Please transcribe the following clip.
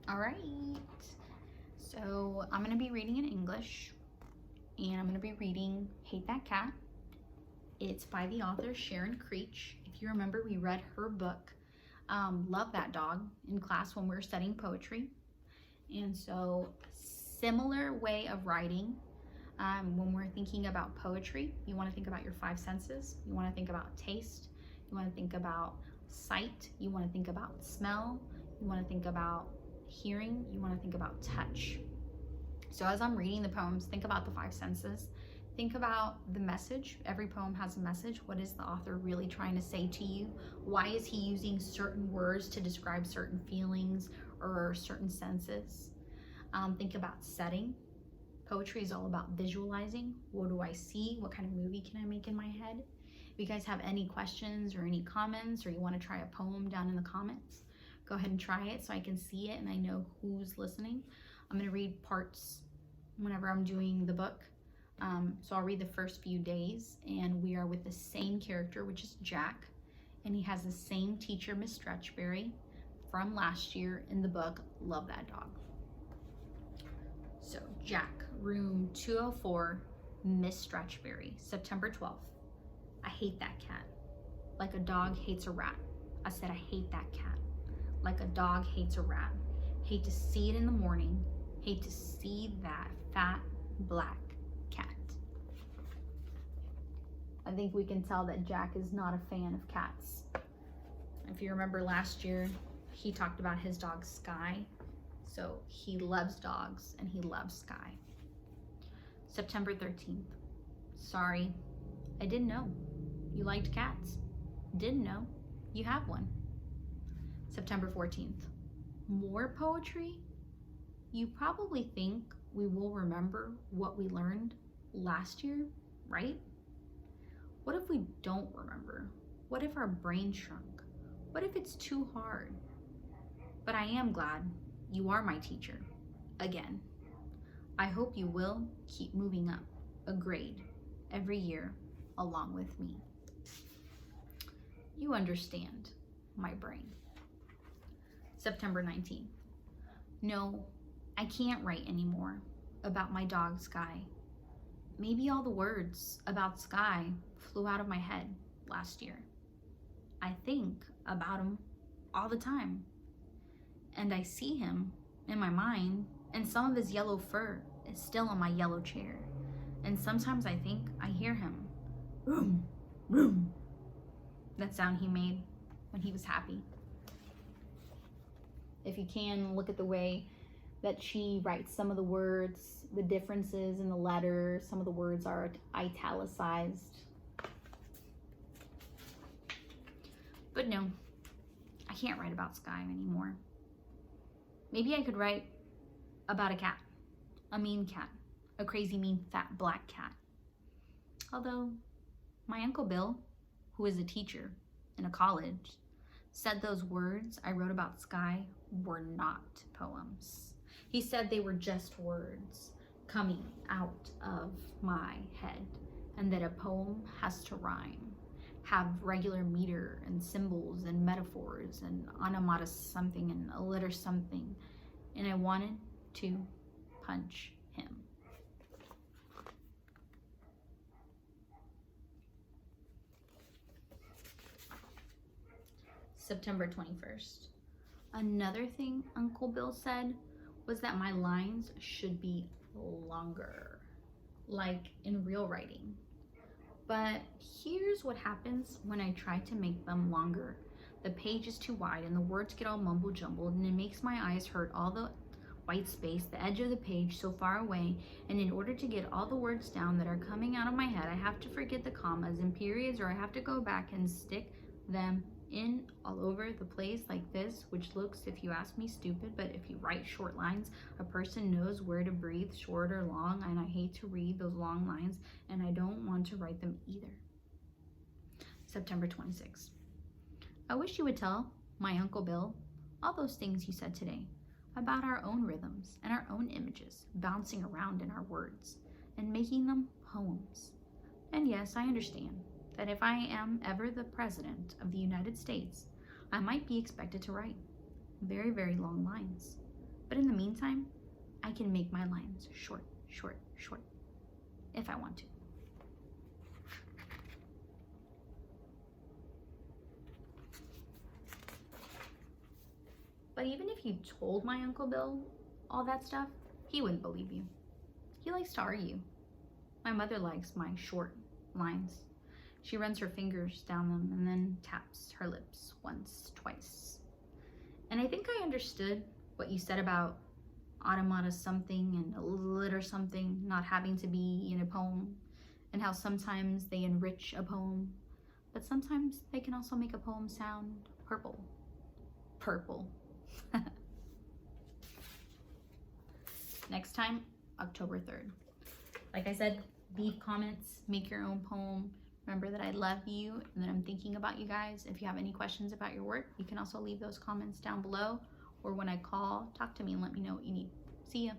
All right, so I'm going to be reading in English, and I'm going to be reading Hate That Cat. It's by the author Sharon Creech. If you remember, we read her book, Love That Dog, in class when we were studying poetry. And so, similar way of writing. When we're thinking about poetry, you want to think about your five senses. You want to think about taste. You want to think about sight. You want to think about smell. You want to think about hearing. You want to think about touch. So as I'm reading the poems, think about the five senses. Think about the message. Every poem has a message. What is the author really trying to say to you? Why is he using certain words to describe certain feelings or certain senses? Think about setting. Poetry is all about visualizing. What do I see? What kind of movie can I make in my head? If you guys have any questions or any comments, or you want to try a poem down in the comments, go ahead and try it so I can see it and I know who's listening. I'm going to read parts whenever I'm doing the book. So I'll read the first few days, and we are with the same character, which is Jack, and he has the same teacher, Miss Stretchberry, from last year in the book, Love That Dog. So Jack, room 204, Miss Stretchberry, September 12th. I hate that cat. Like a dog hates a rat. I said I hate that cat. Like a dog hates a rat. Hate to see it in the morning. Hate to see that fat black cat. I think we can tell that Jack is not a fan of cats. If you remember last year, he talked about his dog Sky. So he loves dogs and he loves Sky. September 13th. Sorry, I didn't know you liked cats. Didn't know you have one. September 14th. More poetry? You probably think we will remember what we learned last year, right? What if we don't remember? What if our brain shrunk? What if it's too hard? But I am glad you are my teacher, again. I hope you will keep moving up a grade every year along with me. You understand my brain. September 19th. No, I can't write anymore about my dog Sky. Maybe all the words about Sky flew out of my head last year. I think about him all the time. And I see him in my mind, and some of his yellow fur is still on my yellow chair. And sometimes I think I hear him. Vroom, vroom. That sound he made when he was happy. If you can, look at the way that she writes some of the words, the differences in the letters. Some of the words are italicized. But no, I can't write about Sky anymore. Maybe I could write about a cat, a mean cat, a crazy, mean, fat, black cat. Although my Uncle Bill, who is a teacher in a college, said those words I wrote about Sky were not poems. He said they were just words coming out of my head, and that a poem has to rhyme, have regular meter and symbols and metaphors and onomatopoeia something and a letter something. And I wanted to punch him. September 21st. Another thing Uncle Bill said was that my lines should be longer, like in real writing. But here's what happens when I try to make them longer. The page is too wide and the words get all mumble jumbled, and it makes my eyes hurt. All the white space, the edge of the page so far away, and in order to get all the words down that are coming out of my head, I have to forget the commas and periods, or I have to go back and stick them in all over the place like this, which looks, if you ask me, stupid. But if you write short lines, a person knows where to breathe, short or long, and I hate to read those long lines, and I don't want to write them either. September 26th. I wish you would tell my Uncle Bill all those things you said today about our own rhythms and our own images bouncing around in our words and making them poems. And yes, I understand that if I am ever the President of the United States, I might be expected to write very, very long lines. But in the meantime, I can make my lines short, short, short, if I want to. But even if you told my Uncle Bill all that stuff, he wouldn't believe you. He likes to argue. My mother likes my short lines. She runs her fingers down them and then taps her lips once, twice. And I think I understood what you said about automata something and a litter something not having to be in a poem, and how sometimes they enrich a poem, but sometimes they can also make a poem sound purple. Purple. Next time, October 3rd. Like I said, leave comments, make your own poem. Remember that I love you and that I'm thinking about you guys. If you have any questions about your work, you can also leave those comments down below, or when I call, talk to me and let me know what you need. See ya.